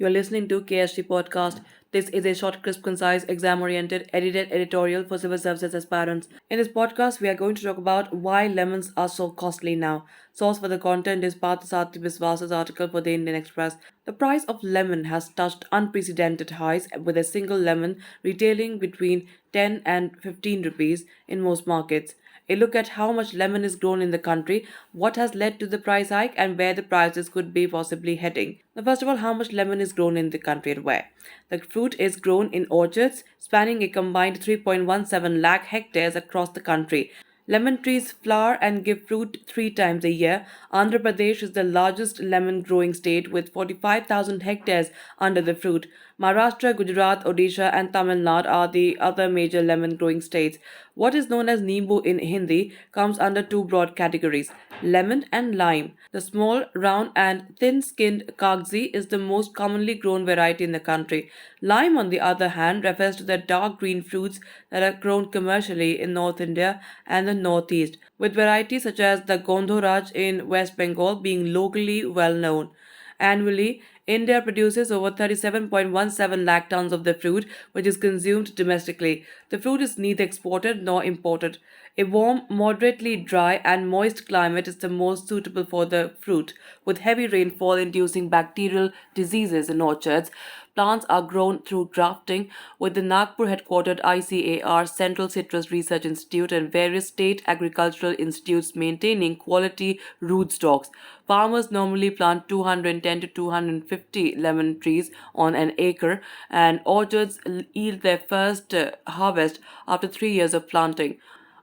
You're listening to KSG Podcast. This is a short, crisp, concise, exam oriented, edited editorial for civil services aspirants. In this podcast, we are going to talk about why lemons are so costly now. Source for the content is Parthasarathi Biswas' article for the Indian Express. The price of lemon has touched unprecedented highs, with a single lemon retailing between 10 and 15 rupees in most markets. A look at how much lemon is grown in the country, what has led to the price hike, and where the prices could be possibly heading. Now, first of all, how much lemon is grown in the country and where? The fruit is grown in orchards spanning a combined 3.17 lakh hectares across the country. Lemon trees flower and give fruit three times a year. Andhra Pradesh is the largest lemon growing state with 45,000 hectares under the fruit. Maharashtra, Gujarat, Odisha, and Tamil Nadu are the other major lemon growing states. What is known as Nimbu in Hindi comes under two broad categories: lemon and lime. The small, round, and thin skinned kagzi is the most commonly grown variety in the country. Lime, on the other hand, refers to the dark green fruits that are grown commercially in North India and the Northeast, with varieties such as the Gondoraj in West Bengal being locally well known. Annually, India produces over 37.17 lakh tons of the fruit, which is consumed domestically. The fruit is neither exported nor imported. A warm, moderately dry, and moist climate is the most suitable for the fruit, with heavy rainfall inducing bacterial diseases in orchards. Plants are grown through grafting, with the Nagpur headquartered ICAR, Central Citrus Research Institute, and various state agricultural institutes maintaining quality rootstocks. Farmers normally plant 210 to 250 lemon trees on an acre, and orchards yield their first harvest after 3 years of planting.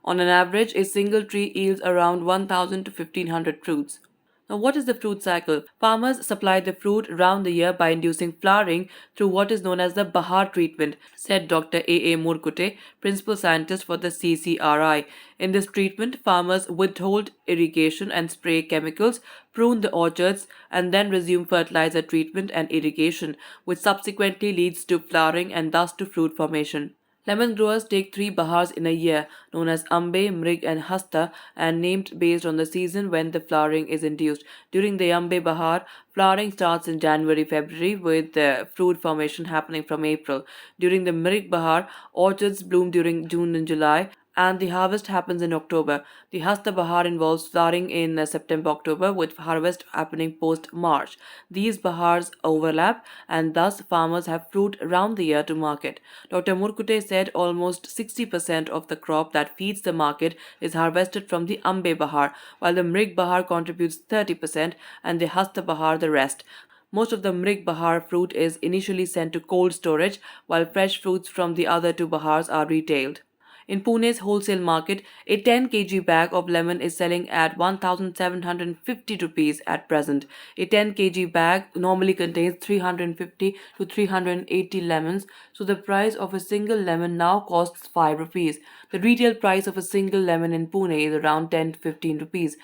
On an average, a single tree yields around 1,000 to 1,500 fruits. Now, what is the fruit cycle? Farmers supply the fruit round the year by inducing flowering through what is known as the Bahar treatment, said Dr. A. Murkute, principal scientist for the CCRI. In this treatment, farmers withhold irrigation and spray chemicals, prune the orchards, and then resume fertilizer treatment and irrigation, which subsequently leads to flowering and thus to fruit formation. Lemon growers take three bahars in a year, known as Ambe, Mrig, and Hasta, and named based on the season when the flowering is induced. During the Ambe Bahar, flowering starts in January February, with fruit formation happening from April. During the Mrig Bahar, orchards bloom during June and July, and the harvest happens in October. The Hasta Bahar involves flowering in September October, with harvest happening post March. These Bahars overlap, and thus farmers have fruit around the year to market. Dr. Murkute said almost 60% of the crop that feeds the market is harvested from the Ambe Bahar, while the Mrig Bahar contributes 30% and the Hasta Bahar the rest. Most of the Mrig Bahar fruit is initially sent to cold storage, while fresh fruits from the other two Bahars are retailed. In Pune's wholesale market, a 10 kg bag of lemon is selling at 1750 rupees at present. A 10 kg bag normally contains 350 to 380 lemons, so the price of a single lemon now costs 5 rupees. The retail price of a single lemon in Pune is around 10 to 15 rupees.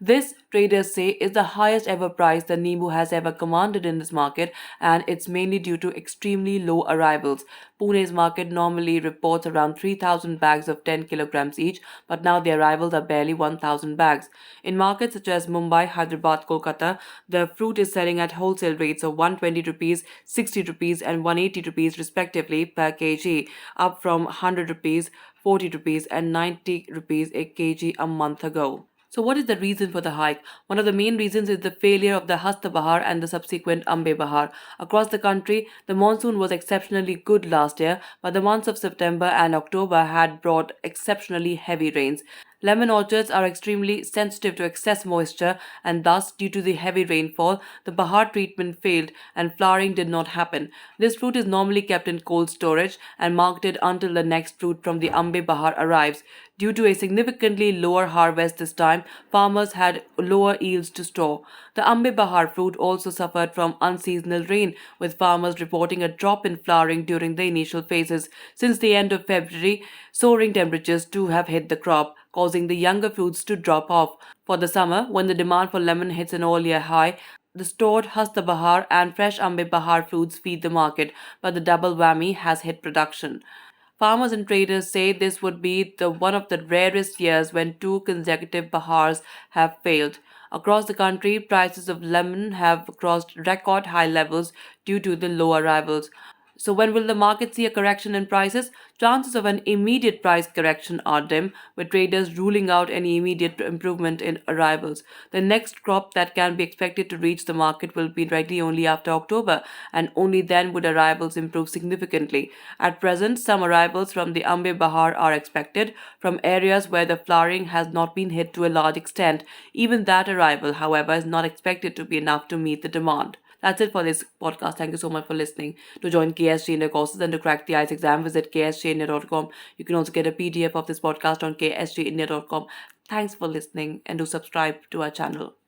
This, traders say, is the highest ever price the Nimbu has ever commanded in this market, and it's mainly due to extremely low arrivals. Pune's market normally reports around 3,000 bags of 10 kilograms each, but now the arrivals are barely 1,000 bags. In markets such as Mumbai, Hyderabad, Kolkata, the fruit is selling at wholesale rates of 120 rupees, 60 rupees, and 180 rupees respectively per kg, up from 100 rupees, 40 rupees, and 90 rupees a kg a month ago. So, what is the reason for the hike? One of the main reasons is the failure of the Hasta Bahar and the subsequent Ambe Bahar. Across the country, the monsoon was exceptionally good last year, but the months of September and October had brought exceptionally heavy rains. Lemon orchards are extremely sensitive to excess moisture, and thus, due to the heavy rainfall, the Bahar treatment failed and flowering did not happen. This fruit is normally kept in cold storage and marketed until the next fruit from the Ambe Bahar arrives. Due to a significantly lower harvest this time, farmers had lower yields to store. The Ambe Bahar fruit also suffered from unseasonal rain, with farmers reporting a drop in flowering during the initial phases. Since the end of February, soaring temperatures too have hit the crop, causing the younger fruits to drop off. For the summer, when the demand for lemon hits an all-year high, the stored Hasta Bahar and fresh Ambe Bahar fruits feed the market, but the double whammy has hit production. Farmers and traders say this would be the one of the rarest years when two consecutive Bahars have failed. Across the country, prices of lemon have crossed record high levels due to the low arrivals. So, when will the market see a correction in prices? Chances of an immediate price correction are dim, with traders ruling out any immediate improvement in arrivals. The next crop that can be expected to reach the market will be likely only after October, and only then would arrivals improve significantly. At present, some arrivals from the Ambe Bahar are expected from areas where the flowering has not been hit to a large extent. Even that arrival, however, is not expected to be enough to meet the demand. That's it for this podcast. Thank you so much for listening. To join KSG India courses and to crack the IELTS exam, visit ksgindia.com. You can also get a PDF of this podcast on ksgindia.com. Thanks for listening and do subscribe to our channel.